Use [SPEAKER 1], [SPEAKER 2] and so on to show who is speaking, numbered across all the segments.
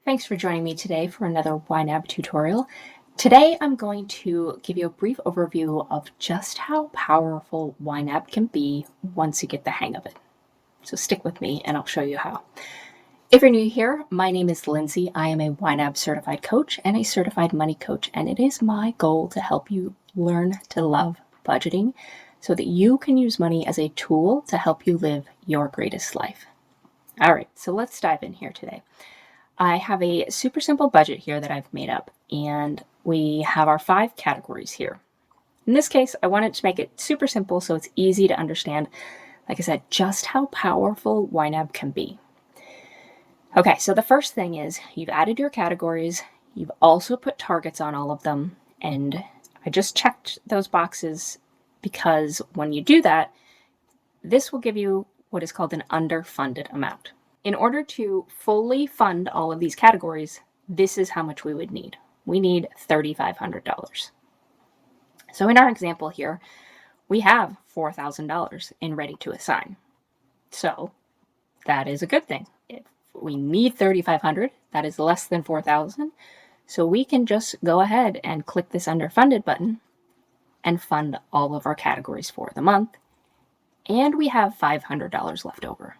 [SPEAKER 1] Thanks for joining me today for another YNAB tutorial. Today I'm going to give you a brief overview of just how powerful YNAB can be once you get the hang of it. So stick with me and I'll show you how. If you're new here, my name is Lindsay. I am a YNAB certified coach and a certified money coach, and it is my goal to help you learn to love budgeting so that you can use money as a tool to help you live your greatest life. All right, so let's dive in here today. I have a super simple budget here that I've made up, and we have our 5 categories here. In this case, I wanted to make it super simple so it's easy to understand, like I said, just how powerful YNAB can be. Okay, so the first thing is you've added your categories, you've also put targets on all of them, and I just checked those boxes because when you do that, this will give you what is called an underfunded amount. In order to fully fund all of these categories, this is how much we would need. We need $3,500. So in our example here, we have $4,000 in ready to assign. So that is a good thing. If we need $3,500, that is less than $4,000. So we can just go ahead and click this underfunded button and fund all of our categories for the month. And we have $500 left over.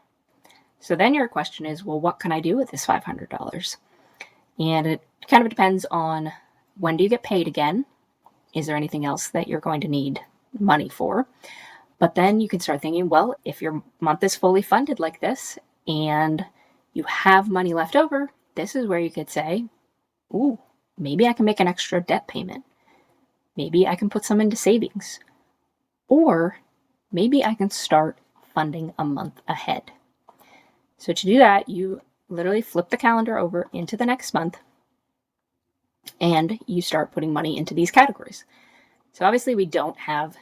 [SPEAKER 1] So then your question is, well, what can I do with this $500? And it kind of depends on when do you get paid again? Is there anything else that you're going to need money for? But then you can start thinking, well, if your month is fully funded like this and you have money left over, this is where you could say, ooh, maybe I can make an extra debt payment. Maybe I can put some into savings. Or maybe I can start funding a month ahead. So to do that, you literally flip the calendar over into the next month and you start putting money into these categories. So obviously we don't have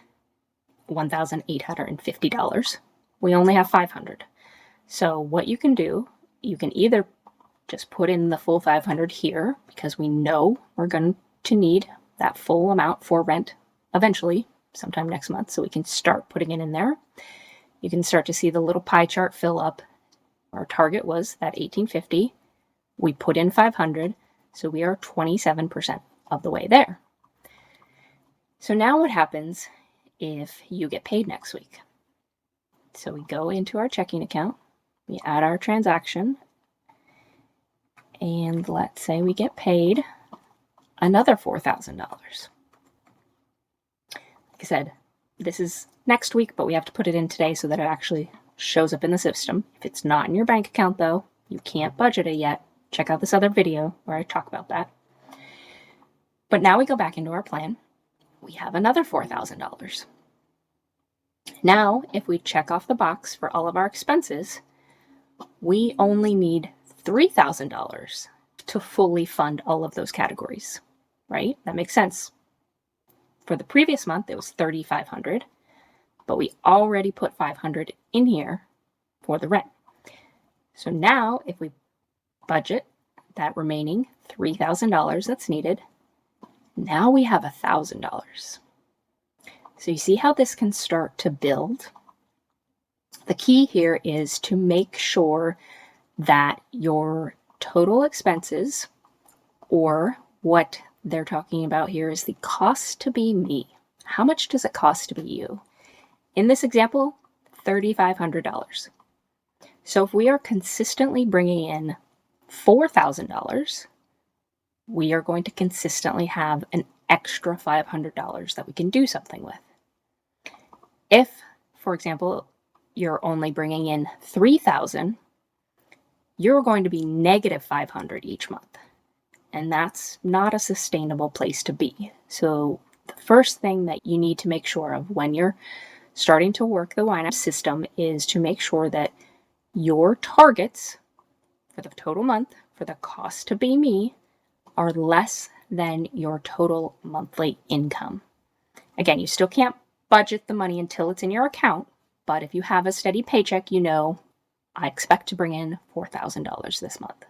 [SPEAKER 1] $1,850. We only have $500. So what you can do, you can either just put in the full $500 here because we know we're going to need that full amount for rent eventually, sometime next month. So we can start putting it in there. You can start to see the little pie chart fill up. Our target was that $1,850. We put in $500, so we are 27% of the way there. So now what happens if you get paid next week? So we go into our checking account, we add our transaction, and let's say we get paid another $4,000. Like I said, this is next week, but we have to put it in today so that it actually shows up in the system. If it's not in your bank account though, you can't budget it yet. Check out this other video where I talk about that. But now we go back into our plan. We have another $4,000. Now, if we check off the box for all of our expenses, we only need $3,000 to fully fund all of those categories, right? That makes sense. For the previous month, it was $3,500. But we already put $500 in here for the rent. So now if we budget that remaining $3,000 that's needed, now we have $1,000. So you see how this can start to build? The key here is to make sure that your total expenses, or what they're talking about here is the cost to be me. How much does it cost to be you? In this example, $3,500. So if we are consistently bringing in $4,000, we are going to consistently have an extra $500 that we can do something with. If, for example, you're only bringing in $3,000, you're going to be negative $500 each month. And that's not a sustainable place to be. So the first thing that you need to make sure of when you're starting to work the YNAB system is to make sure that your targets for the total month, for the cost to be me, are less than your total monthly income. Again, you still can't budget the money until it's in your account, but if you have a steady paycheck, you know, I expect to bring in $4,000 this month.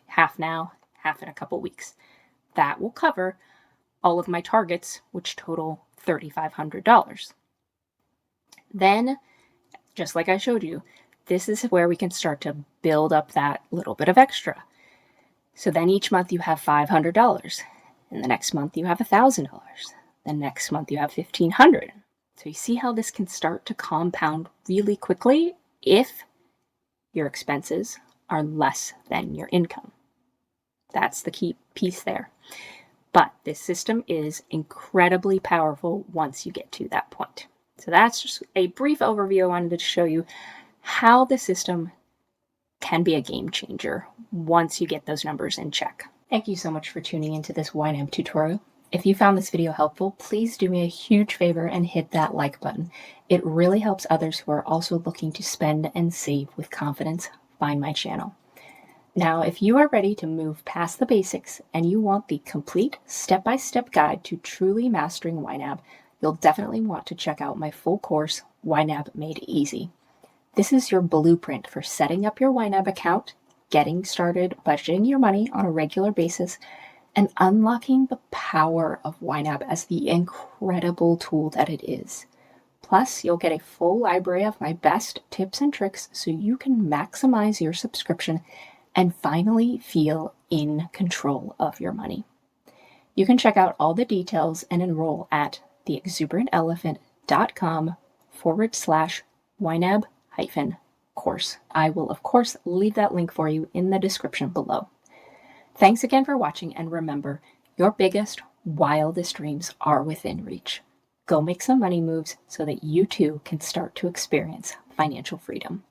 [SPEAKER 1] Half now, half in a couple weeks. That will cover all of my targets, which total $3,500. Then, just like I showed you, this is where we can start to build up that little bit of extra. So then each month you have $500. And the next month you have $1,000. The next month you have $1,500. So you see how this can start to compound really quickly if your expenses are less than your income. That's the key piece there. But this system is incredibly powerful once you get to that point. So that's just a brief overview. I wanted to show you how the system can be a game changer once you get those numbers in check. Thank you so much for tuning into this YNAB tutorial. If you found this video helpful, please do me a huge favor and hit that like button. It really helps others who are also looking to spend and save with confidence find my channel. Now, if you are ready to move past the basics and you want the complete step-by-step guide to truly mastering YNAB, you'll definitely want to check out my full course, YNAB Made Easy. This is your blueprint for setting up your YNAB account, getting started budgeting your money on a regular basis, and unlocking the power of YNAB as the incredible tool that it is. Plus, you'll get a full library of my best tips and tricks so you can maximize your subscription and finally feel in control of your money. You can check out all the details and enroll at theexuberantelephant.com/YNAB-course. I will, of course, leave that link for you in the description below. Thanks again for watching, and remember, your biggest, wildest dreams are within reach. Go make some money moves so that you too can start to experience financial freedom.